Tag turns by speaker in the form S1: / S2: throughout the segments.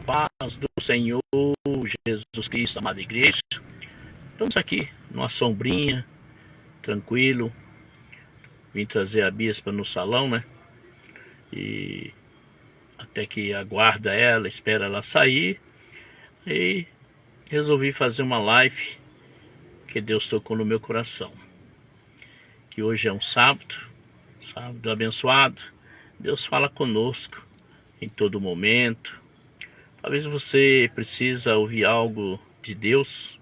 S1: paz do Senhor Jesus Cristo, amada igreja. Estamos aqui numa sombrinha, tranquilo. Vim trazer a bispa no salão, né? E até que aguarda ela, espera ela sair. E resolvi fazer uma live que Deus tocou no meu coração. Que hoje é um sábado abençoado. Deus fala conosco em todo momento. Talvez você precisa ouvir algo de Deus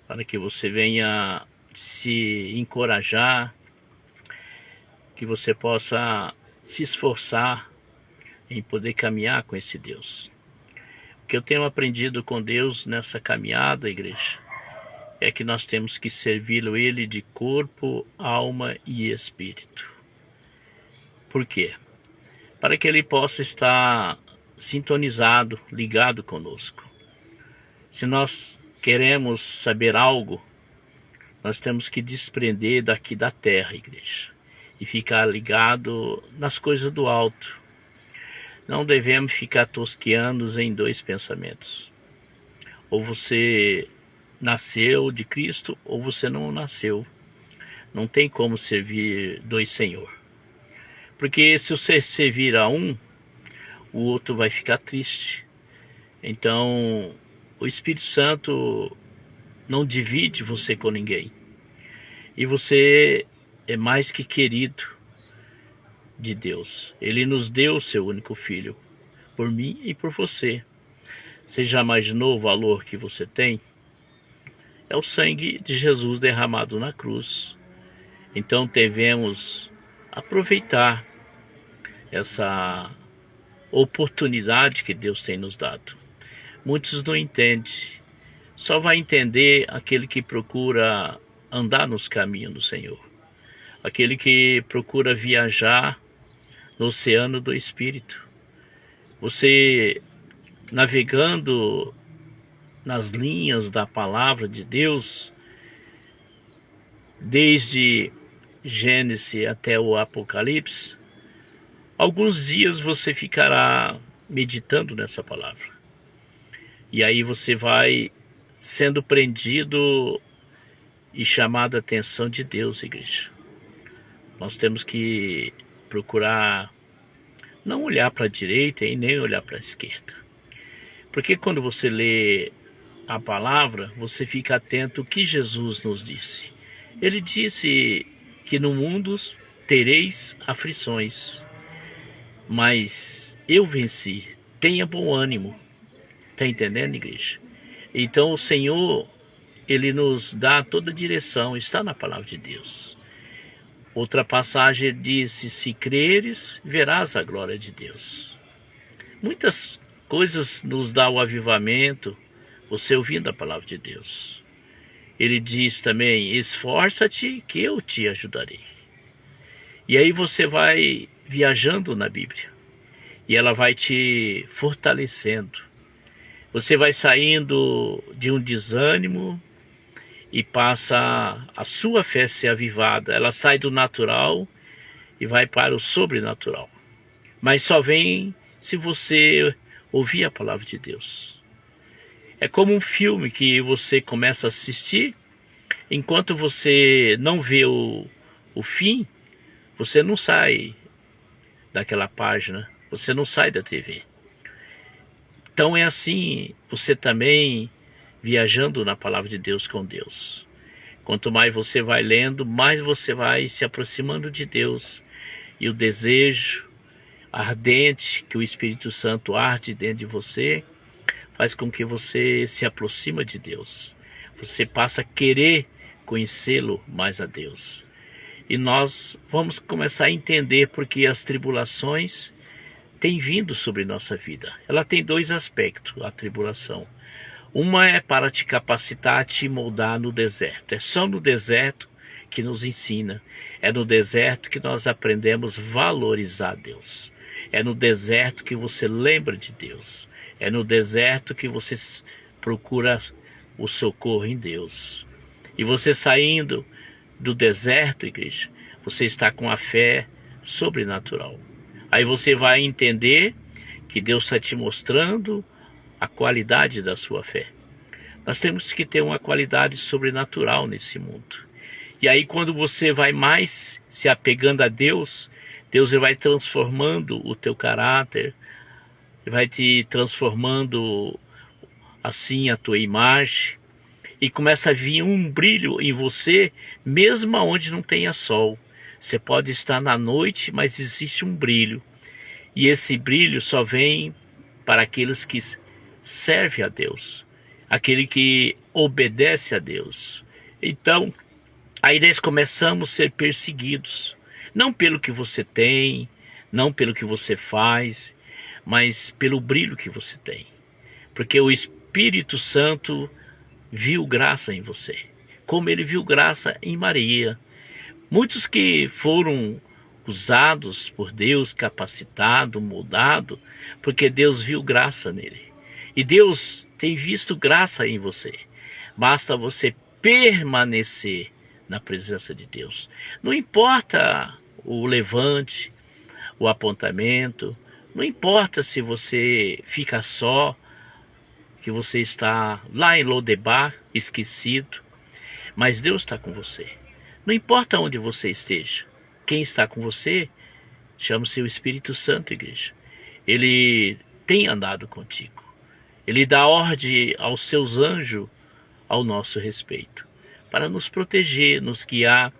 S1: para que você venha se encorajar, que você possa se esforçar em poder caminhar com esse Deus. O que eu tenho aprendido com Deus nessa caminhada, igreja, é que nós temos que servi-lo Ele de corpo, alma e espírito. Por quê? Para que Ele possa estar sintonizado, ligado conosco. Se nós queremos saber algo, nós temos que desprender daqui da terra, igreja, e ficar ligado nas coisas do alto. Não devemos ficar tosqueando em dois pensamentos. Ou você nasceu de Cristo, ou você não nasceu. Não tem como servir dois senhores. Porque se você servir a um, o outro vai ficar triste. Então, o Espírito Santo não divide você com ninguém. E você é mais que querido de Deus. Ele nos deu o seu único filho, por mim e por você. Você já imaginou o valor que você tem? É o sangue de Jesus derramado na cruz. Então devemos aproveitar essa oportunidade que Deus tem nos dado. Muitos não entendem. Só vai entender aquele que procura andar nos caminhos do Senhor. Aquele que procura viajar no oceano do Espírito. Você navegando nas linhas da palavra de Deus, desde Gênesis até o Apocalipse, alguns dias você ficará meditando nessa palavra. E aí você vai sendo prendido e chamado a atenção de Deus, igreja. Nós temos que procurar não olhar para a direita e nem olhar para a esquerda. Porque quando você lê a palavra, você fica atento ao que Jesus nos disse. Ele disse que no mundo tereis aflições, mas eu venci. Tenha bom ânimo. Está entendendo, igreja? Então o Senhor, Ele nos dá toda a direção, está na palavra de Deus. Outra passagem disse: se creres, verás a glória de Deus. Muitas coisas nos dá o avivamento, você ouvindo a palavra de Deus. Ele diz também: esforça-te que eu te ajudarei. E aí você vai viajando na Bíblia, e ela vai te fortalecendo. Você vai saindo de um desânimo e passa a sua fé ser avivada. Ela sai do natural e vai para o sobrenatural. Mas só vem se você ouvir a palavra de Deus. É como um filme que você começa a assistir, enquanto você não vê o fim, você não sai daquela página, você não sai da TV. Então é assim, você também viajando na palavra de Deus com Deus. Quanto mais você vai lendo, mais você vai se aproximando de Deus. E o desejo ardente que o Espírito Santo arde dentro de você faz com que você se aproxime de Deus. Você passa a querer conhecê-lo mais a Deus. E nós vamos começar a entender porque as tribulações têm vindo sobre nossa vida. Ela tem dois aspectos, a tribulação. Uma é para te capacitar, te moldar no deserto. É só no deserto que nos ensina. É no deserto que nós aprendemos a valorizar Deus. É no deserto que você lembra de Deus. É no deserto que você procura o socorro em Deus. E você saindo do deserto, igreja, você está com a fé sobrenatural. Aí você vai entender que Deus está te mostrando a qualidade da sua fé. Nós temos que ter uma qualidade sobrenatural nesse mundo. E aí quando você vai mais se apegando a Deus, Deus vai transformando o teu caráter, vai te transformando assim a tua imagem, e começa a vir um brilho em você, mesmo onde não tenha sol. Você pode estar na noite, mas existe um brilho. E esse brilho só vem para aqueles que servem a Deus, aquele que obedece a Deus. Então, aí nós começamos a ser perseguidos, não pelo que você tem, não pelo que você faz, mas pelo brilho que você tem. Porque o Espírito Santo viu graça em você, como ele viu graça em Maria. Muitos que foram usados por Deus, capacitado, moldado, porque Deus viu graça nele. E Deus tem visto graça em você. Basta você permanecer na presença de Deus. Não importa o levante, o apontamento, não importa se você fica só, que você está lá em Lodebar, esquecido, mas Deus está com você. Não importa onde você esteja, quem está com você, chama-se o Espírito Santo, igreja. Ele tem andado contigo. Ele dá ordem aos seus anjos ao nosso respeito, para nos proteger, nos guiar,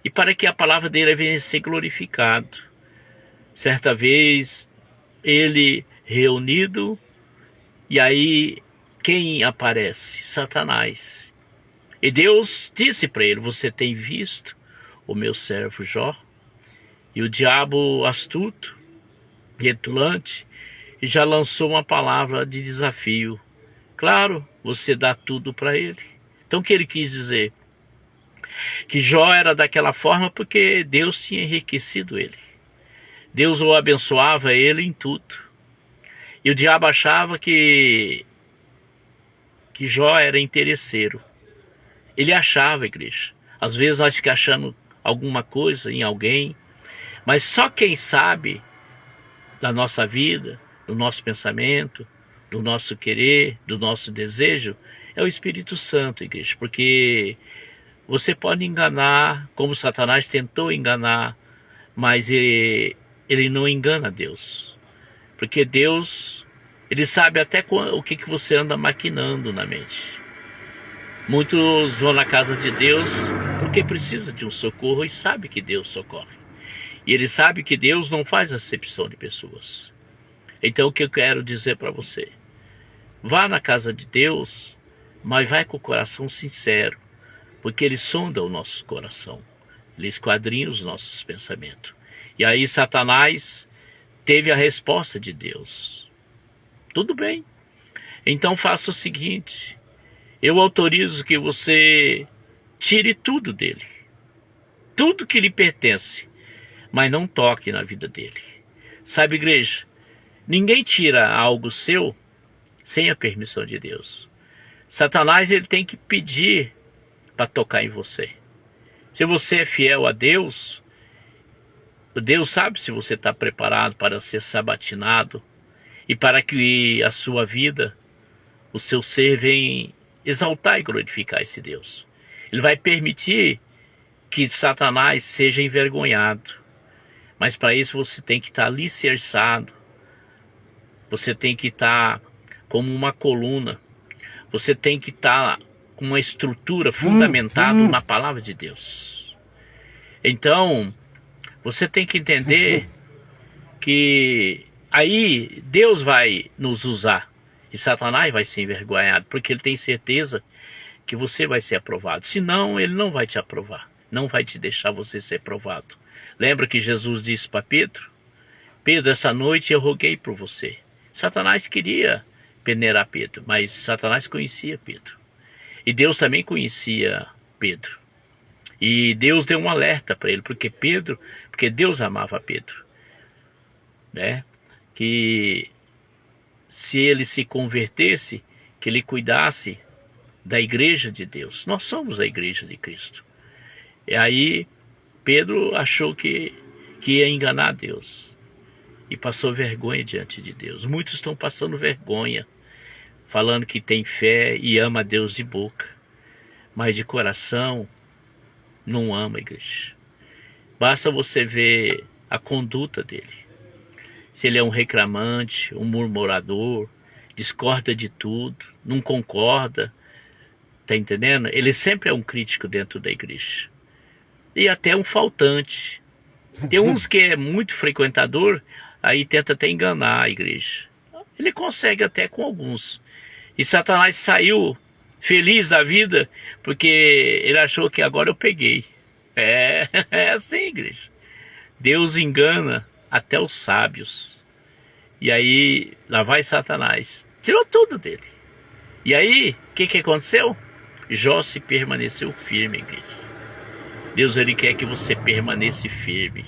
S1: e para que a palavra dele venha ser glorificado. Certa vez, ele reunido, e aí quem aparece? Satanás. E Deus disse para ele: você tem visto o meu servo Jó? E o diabo astuto, petulante, já lançou uma palavra de desafio. Claro, você dá tudo para ele. Então o que ele quis dizer? Que Jó era daquela forma porque Deus tinha enriquecido ele. Deus o abençoava ele em tudo. E o diabo achava que Jó era interesseiro. Ele achava, igreja. Às vezes nós ficamos achando alguma coisa em alguém, mas só quem sabe da nossa vida, do nosso pensamento, do nosso querer, do nosso desejo, é o Espírito Santo, igreja. Porque você pode enganar, como Satanás tentou enganar, mas ele não engana Deus. Porque Deus, ele sabe até o que você anda maquinando na mente. Muitos vão na casa de Deus porque precisa de um socorro e sabe que Deus socorre. E ele sabe que Deus não faz acepção de pessoas. Então o que eu quero dizer para você? Vá na casa de Deus, mas vai com o coração sincero, porque ele sonda o nosso coração. Ele esquadrinha os nossos pensamentos. E aí Satanás teve a resposta de Deus. Tudo bem. Então faça o seguinte: eu autorizo que você tire tudo dele, tudo que lhe pertence, mas não toque na vida dele. Sabe, igreja, ninguém tira algo seu sem a permissão de Deus. Satanás, ele tem que pedir para tocar em você. Se você é fiel a Deus, Deus sabe se você está preparado para ser sabatinado e para que a sua vida, o seu ser, venha exaltar e glorificar esse Deus. Ele vai permitir que Satanás seja envergonhado. Mas para isso você tem que estar alicerçado. Você tem que estar como uma coluna. Você tem que estar com uma estrutura fundamentada na palavra de Deus. Então, você tem que entender que aí Deus vai nos usar. E Satanás vai ser envergonhado, porque ele tem certeza que você vai ser aprovado. Senão, ele não vai te aprovar. Não vai te deixar você ser aprovado. Lembra que Jesus disse para Pedro? Pedro, essa noite eu roguei por você. Satanás queria peneirar Pedro, mas Satanás conhecia Pedro. E Deus também conhecia Pedro. E Deus deu um alerta para ele, porque Deus amava Pedro, né? Que se ele se convertesse, que ele cuidasse da igreja de Deus. Nós somos a igreja de Cristo. E aí Pedro achou que ia enganar Deus e passou vergonha diante de Deus. Muitos estão passando vergonha falando que tem fé e ama a Deus de boca, mas de coração não ama, igreja. Basta você ver a conduta dele. Se ele é um reclamante, um murmurador, discorda de tudo, não concorda, tá entendendo? Ele sempre é um crítico dentro da igreja. E até um faltante. Tem uns que é muito frequentador, aí tenta até enganar a igreja. Ele consegue até com alguns. E Satanás saiu feliz da vida, porque ele achou que agora eu peguei. É assim, igreja. Deus engana até os sábios. E aí, lá vai Satanás. Tirou tudo dele. E aí, o que aconteceu? Jó se permaneceu firme, igreja. Deus, ele quer que você permaneça firme.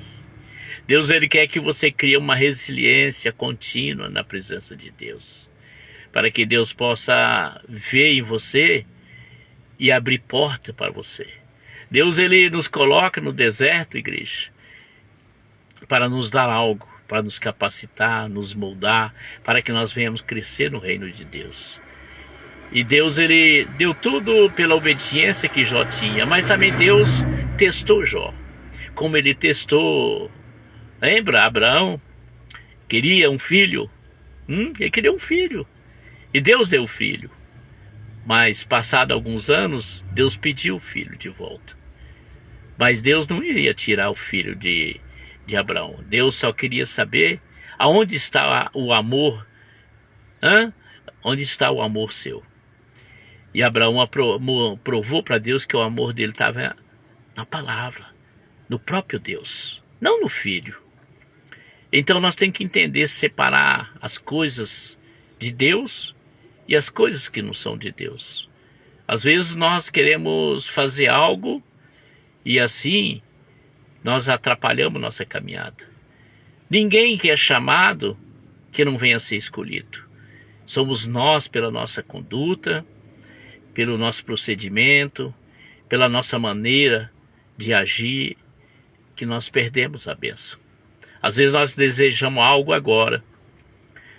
S1: Deus, ele quer que você crie uma resiliência contínua na presença de Deus. Para que Deus possa ver em você e abrir porta para você. Deus, ele nos coloca no deserto, igreja, para nos dar algo, para nos capacitar, nos moldar, para que nós venhamos crescer no reino de Deus. E Deus, ele deu tudo pela obediência que Jó tinha, mas também Deus testou Jó. Como ele testou, lembra? Abraão queria um filho, ele queria um filho, e Deus deu o filho. Mas passado alguns anos, Deus pediu o filho de volta. Mas Deus não iria tirar o filho de Abraão. Deus só queria saber aonde está o amor, onde está o amor seu. E Abraão provou para Deus que o amor dele estava na palavra, no próprio Deus, não no filho. Então nós temos que entender, separar as coisas de Deus e as coisas que não são de Deus. Às vezes nós queremos fazer algo e assim nós atrapalhamos nossa caminhada. Ninguém que é chamado que não venha a ser escolhido. Somos nós, pela nossa conduta, pelo nosso procedimento, pela nossa maneira de agir, que nós perdemos a bênção. Às vezes nós desejamos algo agora.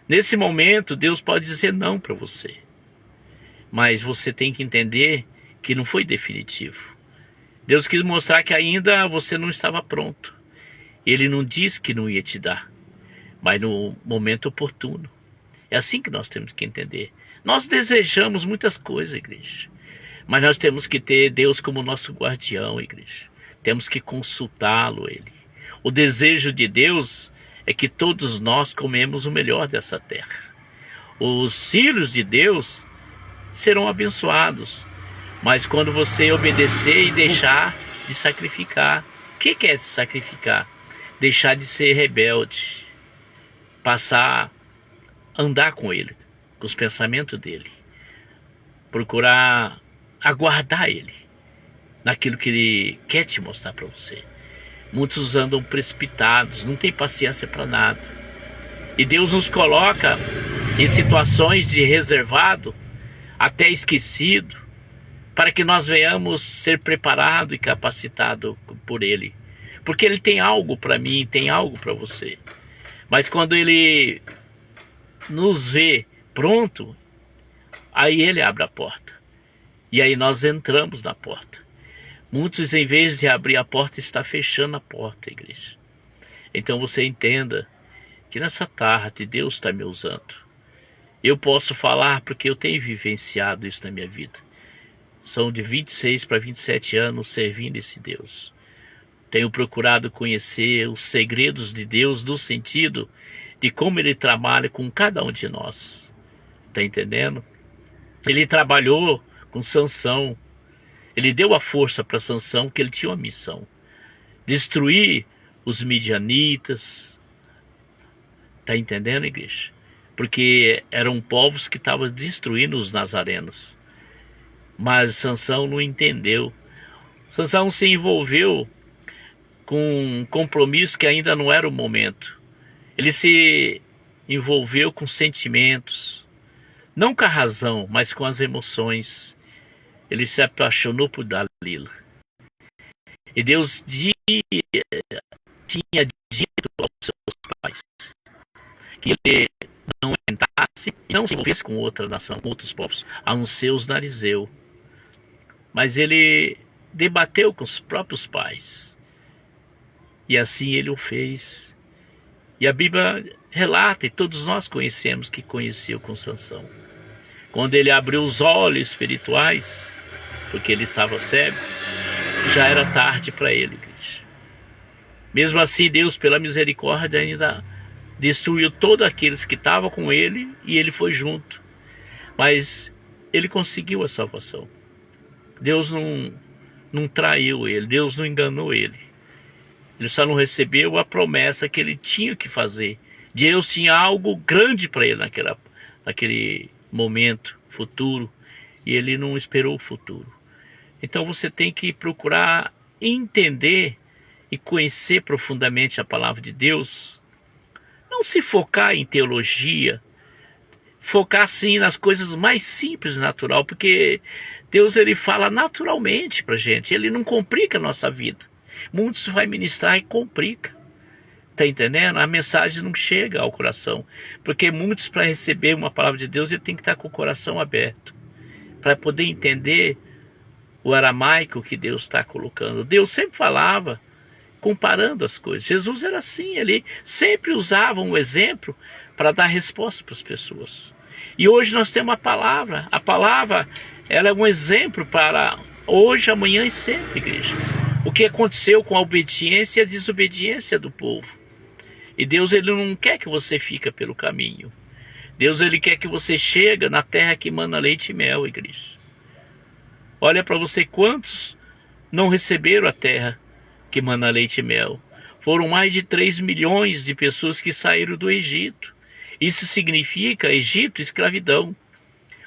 S1: Nesse momento, Deus pode dizer não para você. Mas você tem que entender que não foi definitivo. Deus quis mostrar que ainda você não estava pronto. Ele não disse que não ia te dar, mas no momento oportuno. É assim que nós temos que entender. Nós desejamos muitas coisas, igreja, mas nós temos que ter Deus como nosso guardião, igreja. Temos que consultá-lo, ele. O desejo de Deus é que todos nós comemos o melhor dessa terra. Os filhos de Deus serão abençoados, mas quando você obedecer e deixar de sacrificar. O que é se sacrificar? Deixar de ser rebelde, passar a andar com ele, com os pensamentos dele, procurar aguardar ele naquilo que ele quer te mostrar para você. Muitos andam precipitados, não tem paciência para nada. E Deus nos coloca em situações de reservado, até esquecido, para que nós venhamos ser preparados e capacitados por Ele. Porque Ele tem algo para mim, tem algo para você. Mas quando Ele nos vê pronto, aí Ele abre a porta. E aí nós entramos na porta. Muitos, em vez de abrir a porta, está fechando a porta, igreja. Então você entenda que nessa tarde Deus está me usando. Eu posso falar porque eu tenho vivenciado isso na minha vida. São de 26 para 27 anos servindo esse Deus. Tenho procurado conhecer os segredos de Deus, no sentido de como Ele trabalha com cada um de nós. Está entendendo? Ele trabalhou com Sansão. Ele deu a força para Sansão, que ele tinha uma missão: destruir os midianitas. Está entendendo, igreja? Porque eram povos que estavam destruindo os nazarenos. Mas Sansão não entendeu. Sansão se envolveu com um compromisso que ainda não era o momento. Ele se envolveu com sentimentos, não com a razão, mas com as emoções. Ele se apaixonou por Dalila. E Deus tinha dito aos seus pais que ele não entrasse e não se envolvesse com outra nação, com outros povos, a não ser os narizeus. Mas ele debateu com os próprios pais. E assim ele o fez. E a Bíblia relata, e todos nós conhecemos que conheceu com Sansão. Quando ele abriu os olhos espirituais, porque ele estava cego, já era tarde para ele, igreja. Mesmo assim, Deus, pela misericórdia, ainda destruiu todos aqueles que estavam com ele, e ele foi junto. Mas ele conseguiu a salvação. Deus não traiu ele, Deus não enganou ele. Ele só não recebeu a promessa que ele tinha que fazer. Deus tinha algo grande para ele naquele momento futuro, e ele não esperou o futuro. Então você tem que procurar entender e conhecer profundamente a palavra de Deus. Não se focar em teologia, focar sim nas coisas mais simples e natural, porque Deus ele fala naturalmente para a gente, ele não complica a nossa vida. Muitos vai ministrar e complica. Está entendendo? A mensagem não chega ao coração. Porque muitos, para receber uma palavra de Deus, ele tem que estar com o coração aberto. Para poder entender o aramaico que Deus está colocando. Deus sempre falava comparando as coisas. Jesus era assim, ele sempre usava um exemplo para dar resposta para as pessoas. E hoje nós temos a palavra. A palavra, ela é um exemplo para hoje, amanhã e sempre, igreja. O que aconteceu com a obediência e a desobediência do povo. E Deus ele não quer que você fique pelo caminho. Deus ele quer que você chegue na terra que mana leite e mel, igreja. Olha para você quantos não receberam a terra que mana leite e mel. Foram mais de 3 milhões de pessoas que saíram do Egito. Isso significa Egito, escravidão.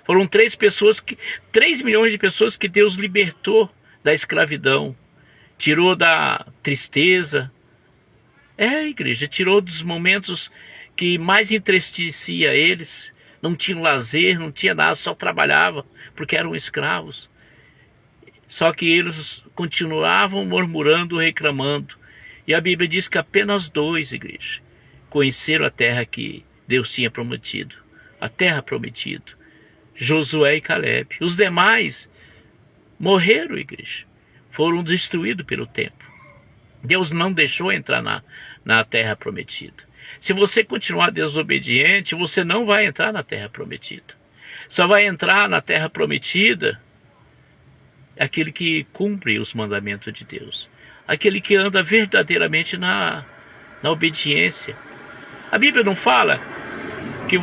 S1: Foram 3 milhões de pessoas que Deus libertou da escravidão. Tirou da tristeza. Igreja, tirou dos momentos que mais entristecia eles. Não tinham lazer, não tinha nada, só trabalhava, porque eram escravos. Só que eles continuavam murmurando, reclamando. E a Bíblia diz que apenas 2, igreja, conheceram a terra que Deus tinha prometido. A terra prometida. Josué e Caleb. Os demais morreram, igreja. Foram destruídos pelo tempo. Deus não deixou entrar na terra prometida. Se você continuar desobediente, você não vai entrar na terra prometida. Só vai entrar na terra prometida aquele que cumpre os mandamentos de Deus. Aquele que anda verdadeiramente na obediência. A Bíblia não fala que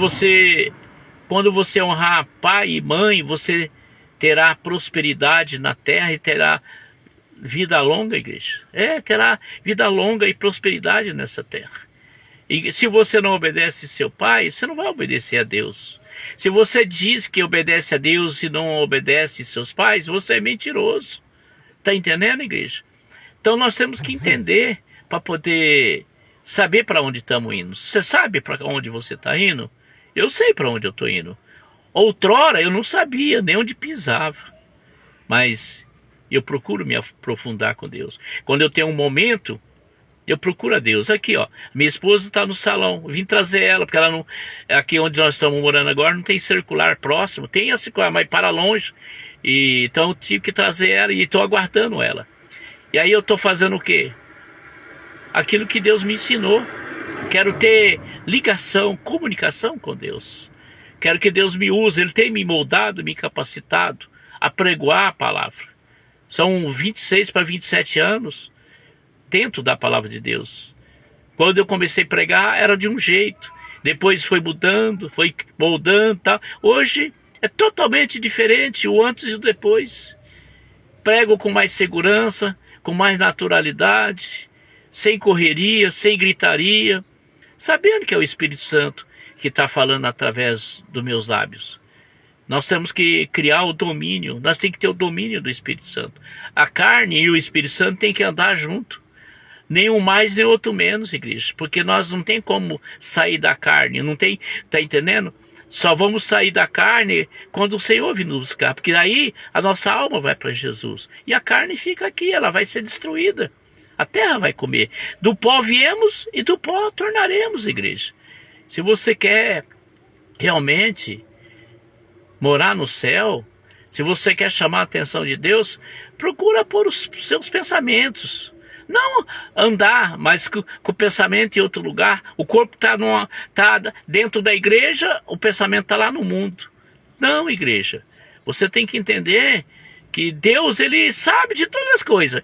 S1: quando você honrar pai e mãe, você terá prosperidade na terra e terá vida longa, igreja. Terá vida longa e prosperidade nessa terra. E se você não obedece seu pai, você não vai obedecer a Deus. Se você diz que obedece a Deus e não obedece seus pais, você é mentiroso. Está entendendo, igreja? Então nós temos que entender para poder saber para onde estamos indo. Você sabe para onde você está indo? Eu sei para onde eu estou indo. Outrora eu não sabia nem onde pisava. Mas eu procuro me aprofundar com Deus. Quando eu tenho um momento, eu procuro a Deus. Aqui, ó, minha esposa está no salão. Eu vim trazer ela, porque ela não. Aqui onde nós estamos morando agora não tem circular próximo. Tem a circular, mas para longe. Então eu tive que trazer ela e estou aguardando ela. E aí eu estou fazendo o quê? Aquilo que Deus me ensinou. Quero ter ligação, comunicação com Deus. Quero que Deus me use. Ele tem me moldado, me capacitado a pregoar a palavra. São 26 para 27 anos dentro da palavra de Deus. Quando eu comecei a pregar, era de um jeito. Depois foi mudando, foi moldando, tá? Hoje é totalmente diferente, o antes e o depois. Prego com mais segurança, com mais naturalidade, sem correria, sem gritaria, sabendo que é o Espírito Santo que está falando através dos meus lábios. Nós temos que criar o domínio, nós temos que ter o domínio do Espírito Santo. A carne e o Espírito Santo têm que andar junto. Nem um mais, nem outro menos, igreja. Porque nós não tem como sair da carne, não tem, tá entendendo? Só vamos sair da carne quando o Senhor vir nos buscar. Porque aí a nossa alma vai para Jesus. E a carne fica aqui, ela vai ser destruída. A terra vai comer. Do pó viemos e do pó tornaremos, igreja. Se você quer realmente morar no céu, se você quer chamar a atenção de Deus, procura pôr os seus pensamentos. Não andar, mas com o pensamento em outro lugar. O corpo está dentro da igreja, o pensamento está lá no mundo. Não, igreja. Você tem que entender que Deus, ele sabe de todas as coisas.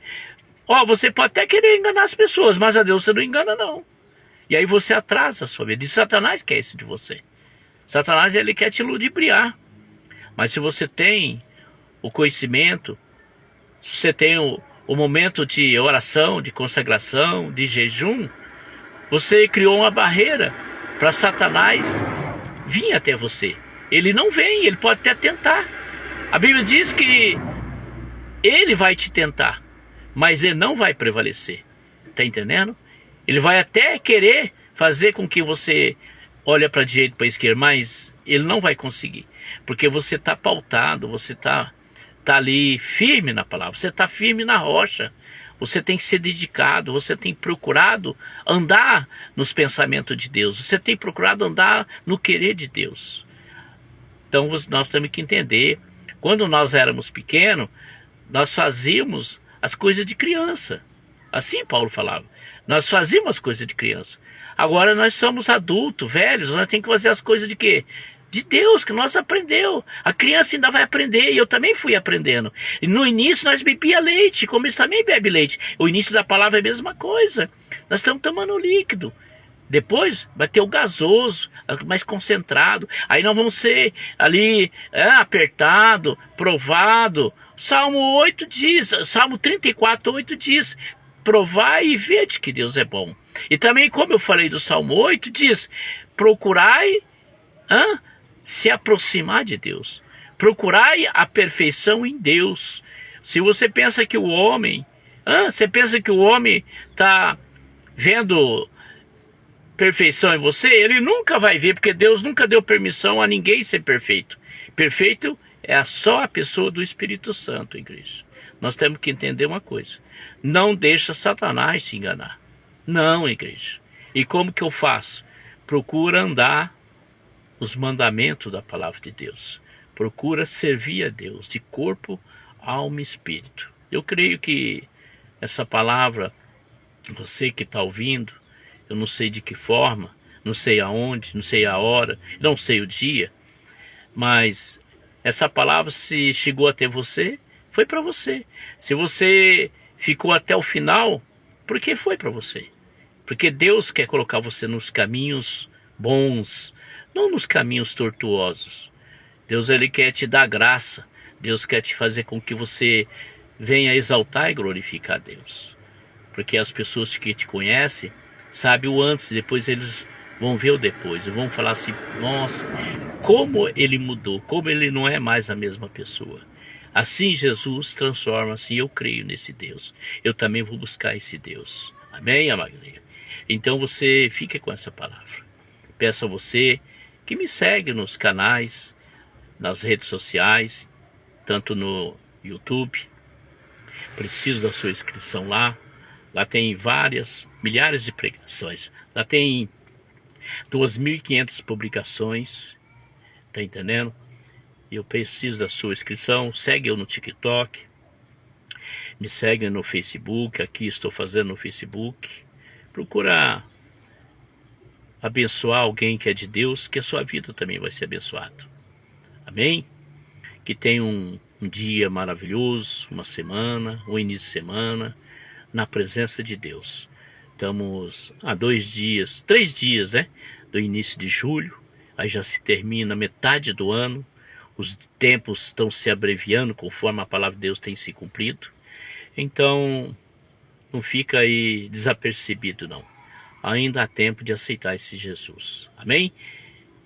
S1: Você pode até querer enganar as pessoas, mas a Deus você não engana, não. E aí você atrasa a sua vida. E Satanás quer isso de você. Satanás, ele quer te ludibriar. Mas se você tem o conhecimento, se você tem o momento de oração, de consagração, de jejum, você criou uma barreira para Satanás vir até você. Ele não vem, ele pode até tentar. A Bíblia diz que ele vai te tentar, mas ele não vai prevalecer. Está entendendo? Ele vai até querer fazer com que você olhe para a direita, para a esquerda, mas ele não vai conseguir. Porque você está pautado, você está ali firme na palavra, você está firme na rocha. Você tem que ser dedicado, você tem procurado andar nos pensamentos de Deus, você tem procurado andar no querer de Deus. Então nós temos que entender, quando nós éramos pequenos, nós fazíamos as coisas de criança. Assim Paulo falava, nós fazíamos as coisas de criança. Agora nós somos adultos, velhos, nós temos que fazer as coisas de quê? De Deus, que nós aprendeu. A criança ainda vai aprender, e eu também fui aprendendo. E no início nós bebia leite, como eles também bebem leite. O início da palavra é a mesma coisa. Nós estamos tomando líquido. Depois vai ter o gasoso, mais concentrado. Aí nós vamos ser ali apertado, provado. Salmo 8 diz, Salmo 34, 8 diz: provai e vede que Deus é bom. E também, como eu falei do Salmo 8, diz: procurai se aproximar de Deus. Procurai a perfeição em Deus. Se você pensa que o homem, está vendo perfeição em você, ele nunca vai ver, porque Deus nunca deu permissão a ninguém ser perfeito. Perfeito é só a pessoa do Espírito Santo, igreja. Nós temos que entender uma coisa: não deixa Satanás te enganar. Não, igreja. E como que eu faço? Procura andar os mandamentos da palavra de Deus. Procura servir a Deus de corpo, alma e espírito. Eu creio que essa palavra, você que está ouvindo, eu não sei de que forma, não sei aonde, não sei a hora, não sei o dia, mas essa palavra, se chegou até você, foi para você. Se você ficou até o final, porque foi para você. Porque Deus quer colocar você nos caminhos bons, não nos caminhos tortuosos. Deus, ele quer te dar graça. Deus quer te fazer com que você venha exaltar e glorificar a Deus. Porque as pessoas que te conhecem sabem o antes, depois eles vão ver o depois. E vão falar assim: nossa, como ele mudou, como ele não é mais a mesma pessoa. Assim Jesus transforma, assim eu creio nesse Deus. Eu também vou buscar esse Deus. Amém, amada? Então você fique com essa palavra. Peço a você que me segue nos canais, nas redes sociais, tanto no YouTube. Preciso da sua inscrição lá. Lá tem milhares de pregações. Lá tem 2.500 publicações. Tá entendendo? Eu preciso da sua inscrição. Segue eu no TikTok. Me segue no Facebook. Aqui estou fazendo no Facebook. Procura abençoar alguém que é de Deus, que a sua vida também vai ser abençoada. Amém? Que tenha um dia maravilhoso, uma semana, um início de semana, na presença de Deus. Estamos a 3 dias, do início de julho. Aí já se termina metade do ano. Os tempos estão se abreviando conforme a palavra de Deus tem se cumprido. Então, não fica aí desapercebido, não. Ainda há tempo de aceitar esse Jesus. Amém?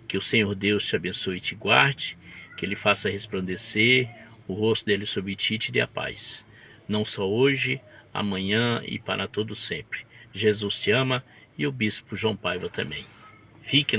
S1: Que o Senhor Deus te abençoe e te guarde, que Ele faça resplandecer o rosto dele sobre ti e te dê a paz. Não só hoje, amanhã e para todo sempre. Jesus te ama e o Bispo João Paiva também. Fique na